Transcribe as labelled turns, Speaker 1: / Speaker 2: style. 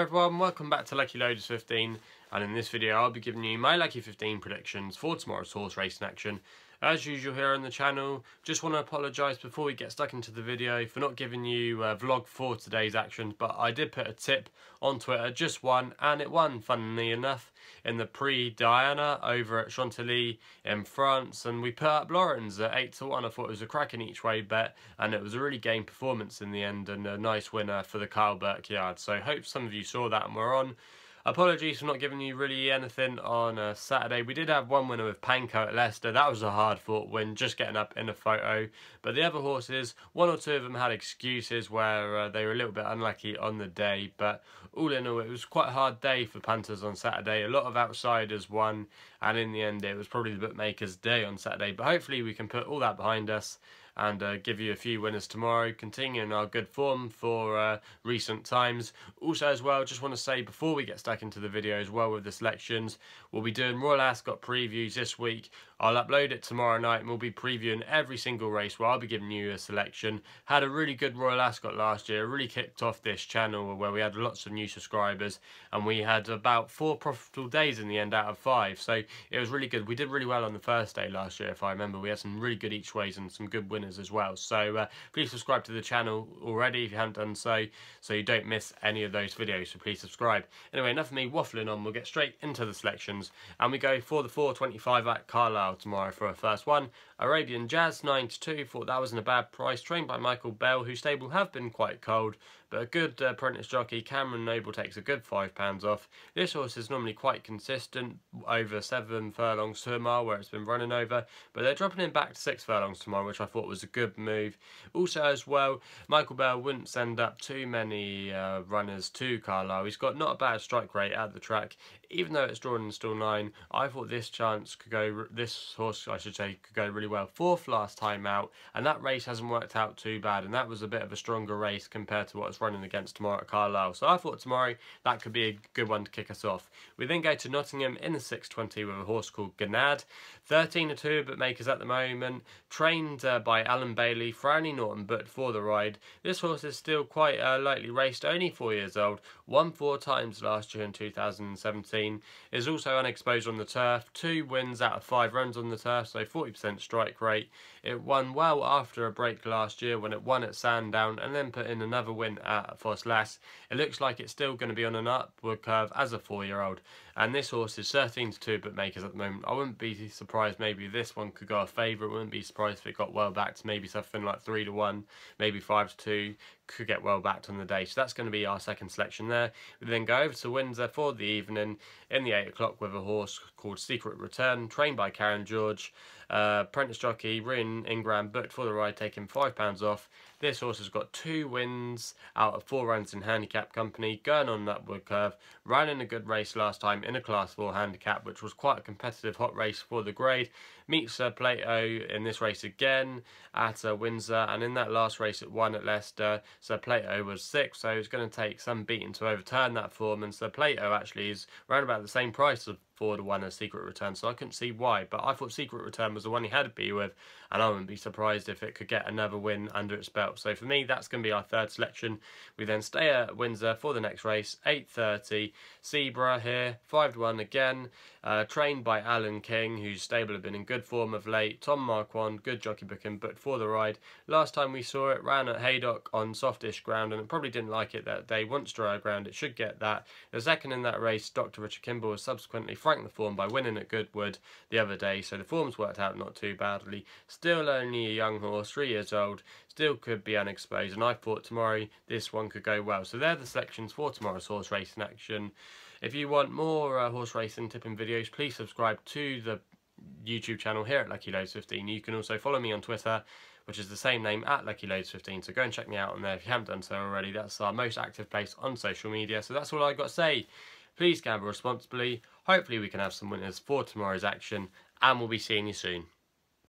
Speaker 1: Everyone, welcome back to Lucky15, and in this video I'll be giving you my Lucky 15 predictions for tomorrow's horse racing action. As usual here on the channel, just want to apologise before we get stuck into the video for not giving you a vlog for today's action, but I did put a tip on Twitter, just one, and it won, funnily enough, in the Prix Diana over at Chantilly in France, and we put up Lawrence at 8-1. I thought it was a cracking each way bet, and it was a really game performance in the end, and a nice winner for the Carlisle yard. So hope some of you saw that and were on. Apologies for not giving you really anything on Saturday. We did have one winner with Panko at Leicester. That was a hard fought win, just getting up in a photo. But the other horses, one or two of them had excuses where they were a little bit unlucky on the day. But all in all, it was quite a hard day for punters on Saturday. A lot of outsiders won, and in the end it was probably the bookmakers' day on Saturday. But hopefully we can put all that behind us and give you a few winners tomorrow, continuing our good form for recent times. Also as well, just want to say before we get stuck into the video as well with the selections, we'll be doing Royal Ascot previews this week. I'll upload it tomorrow night and we'll be previewing every single race where I'll be giving you a selection. Had a really good Royal Ascot last year, really kicked off this channel where we had lots of new subscribers, and we had about 4 profitable days in the end out of 5, so it was really good. We did really well on the first day last year, if I remember. We had some really good each ways and some good winners as well. So please subscribe to the channel already if you haven't done so you don't miss any of those videos, so please subscribe. Anyway, enough of me waffling on, we'll get straight into the selections, and we go for the 4.25 at Carlisle tomorrow for our first one. Arabian Jazz 9-2, thought that wasn't a bad price, trained by Michael Bell, whose stable have been quite cold, but a good apprentice jockey. Cameron Noble takes a good £5 off. This horse is normally quite consistent, over 7 furlongs to a mile where it's been running over, but they're dropping him back to 6 furlongs tomorrow, which I thought was a good move. Also as well, Michael Bell wouldn't send up too many runners to Carlisle. He's got not a bad strike rate at the track, even though it's drawn in stall 9. I thought this horse could go really well. 4th last time out, and that race hasn't worked out too bad, and that was a bit of a stronger race compared to what it's running against tomorrow at Carlisle. So I thought tomorrow that could be a good one to kick us off. We then go to Nottingham in the 6.20 with a horse called Gnaad. 13-2 bookmakers at the moment, trained by Alan Bailey. Franny Norton booked for the ride. This horse is still quite lightly raced, only 4 years old, won 4 times last year in 2017, is also unexposed on the turf, 2 wins out of 5 runs on the turf, so 40% strike rate. It won well after a break last year when it won at Sandown and then put in another win at Fosslas. It looks like it's still going to be on an upward curve as a 4-year-old, and this horse is 13-2 bookmakers at the moment. I wouldn't be surprised maybe this one could go a favourite. Wouldn't be surprised if it got well backed, maybe something like 3-1, maybe 5-2. Could get well backed on the day. So that's going to be our second selection there. We then go over to Windsor for the evening in the 8 o'clock with a horse called Secret Return, trained by Karen George. Apprentice jockey Ryan Ingram booked for the ride, taking £5 off. This horse has got 2 wins out of 4 runs in handicap company, going on an upward curve. Ran in a good race last time in a Class 4 handicap, which was quite a competitive hot race for the grade. Meets Plato in this race again at Windsor, and in that last race it won at Leicester. Sir Plato was 6, so it's going to take some beating to overturn that form, and Sir Plato actually is around about the same price of 4-1 as Secret Return, so I couldn't see why, but I thought Secret Return was the one he had to be with, and I wouldn't be surprised if it could get another win under its belt. So for me, that's going to be our third selection. We then stay at Windsor for the next race, 8:30, Seaborough here, 5-1 again, trained by Alan King, whose stable have been in good form of late. Tom Marquand, good jockey booking, booked for the ride. Last time we saw it, ran at Haydock on softish ground, and it probably didn't like it that day. Once drier ground, it should get that. The second in that race, Dr. Richard Kimball, was subsequently franked the form by winning at Goodwood the other day, so the form's worked out not too badly. Still only a young horse, 3 years old, still could be unexposed, and I thought tomorrow this one could go well. So they're the selections for tomorrow's horse racing action. If you want more horse racing tipping videos, please subscribe to the YouTube channel here at Lucky15. You can also follow me on Twitter, which is the same name, at Lucky15, so go and check me out on there if you haven't done so already. That's our most active place on social media. So that's all I've got to say. Please gamble responsibly. Hopefully we can have some winners for tomorrow's action, and we'll be seeing you soon.